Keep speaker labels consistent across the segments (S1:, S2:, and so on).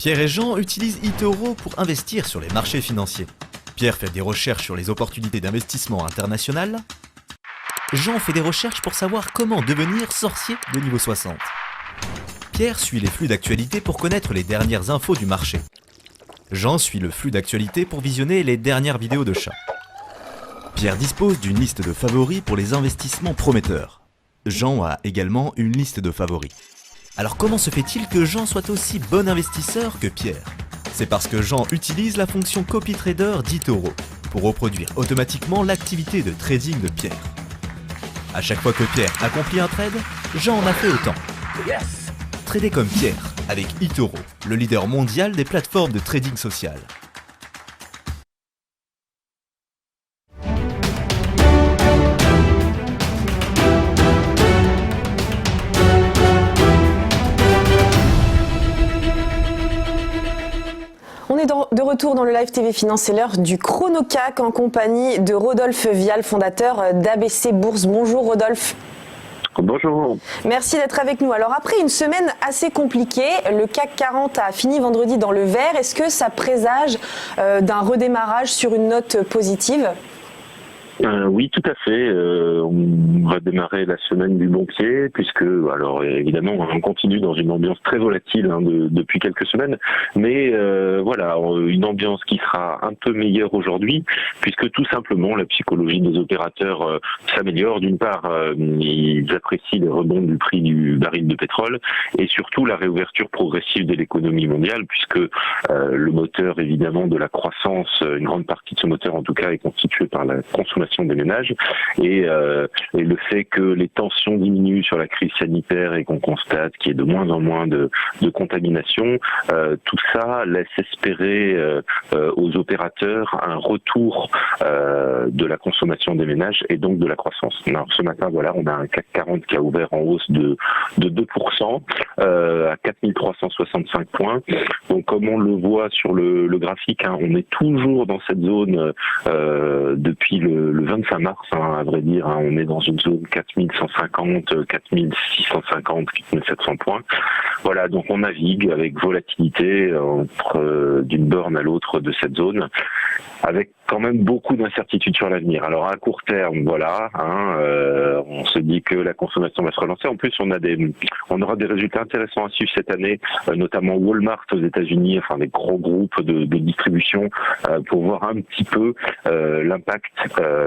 S1: Pierre et Jean utilisent eToro pour investir sur les marchés financiers. Pierre fait des recherches sur les opportunités d'investissement international. Jean fait des recherches pour savoir comment devenir sorcier de niveau 60. Pierre suit les flux d'actualité pour connaître les dernières infos du marché. Jean suit le flux d'actualité pour visionner les dernières vidéos de chats. Pierre dispose d'une liste de favoris pour les investissements prometteurs. Jean a également une liste de favoris. Alors comment se fait-il que Jean soit aussi bon investisseur que Pierre? C'est parce que Jean utilise la fonction CopyTrader d'eToro pour reproduire automatiquement l'activité de trading de Pierre. À chaque fois que Pierre accomplit un trade, Jean en a fait autant.
S2: Yes!
S1: Trader comme Pierre avec eToro, le leader mondial des plateformes de trading social.
S3: On est de retour dans le Live TV Finance, c'est l'heure du ChronoCAC en compagnie de Rodolphe Vial, fondateur d'ABC Bourse. Bonjour Rodolphe.
S4: Bonjour.
S3: Merci d'être avec nous. Alors après une semaine assez compliquée, le CAC 40 a fini vendredi dans le vert. Est-ce que ça présage d'un redémarrage sur une note positive ?
S4: Oui, tout à fait. On va démarrer la semaine du bon pied, puisque, alors évidemment, on continue dans une ambiance très volatile depuis quelques semaines, mais voilà, une ambiance qui sera un peu meilleure aujourd'hui, puisque tout simplement la psychologie des opérateurs s'améliore. D'une part, ils apprécient les rebonds du prix du baril de pétrole, et surtout la réouverture progressive de l'économie mondiale, puisque le moteur évidemment de la croissance, une grande partie de ce moteur en tout cas, est constitué par la consommation des ménages et le fait que les tensions diminuent sur la crise sanitaire et qu'on constate qu'il y ait de moins en moins de contamination, tout ça laisse espérer aux opérateurs un retour de la consommation des ménages et donc de la croissance. Alors, ce matin, voilà, on a un CAC 40 qui a ouvert en hausse de 2% à 4365 points. Donc, comme on le voit sur le graphique, hein, on est toujours dans cette zone depuis le 25 mars, hein, à vrai dire, hein, on est dans une zone 4150, 4650, 4700 points. Voilà, donc on navigue avec volatilité d'une borne à l'autre de cette zone, avec quand même beaucoup d'incertitudes sur l'avenir. Alors à court terme, voilà, hein, on se dit que la consommation va se relancer. En plus, on aura des résultats intéressants à suivre cette année, notamment Walmart aux États-Unis, enfin des gros groupes de distribution, pour voir un petit peu l'impact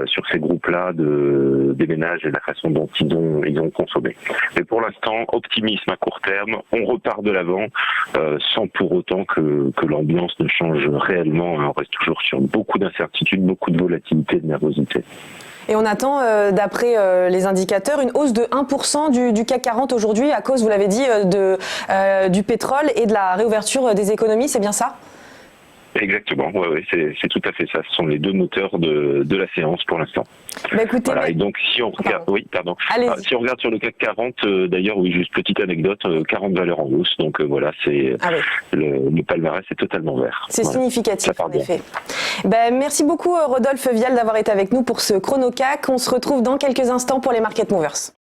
S4: sur ces groupes-là des ménages et la façon dont ils ont consommé. Mais pour l'instant, optimisme à court terme, on repart de l'avant, sans pour autant que l'ambiance ne change réellement. On reste toujours sur beaucoup d'incertitudes, beaucoup de volatilité et de nervosité.
S3: Et on attend, d'après les indicateurs, une hausse de 1% du CAC 40 aujourd'hui à cause, vous l'avez dit, du pétrole et de la réouverture des économies, c'est bien ça ?
S4: Exactement, ouais, c'est tout à fait ça. Ce sont les deux moteurs de la séance pour l'instant.
S3: Bah écoutez,
S4: voilà, et donc si on regarde, si on regarde sur le CAC 40, d'ailleurs, oui, juste petite anecdote, 40 valeurs en hausse, donc voilà, c'est le palmarès est totalement vert.
S3: C'est
S4: voilà.
S3: significatif en effet. Merci beaucoup Rodolphe Vial d'avoir été avec nous pour ce ChronoCAC. On se retrouve dans quelques instants pour les Market Movers.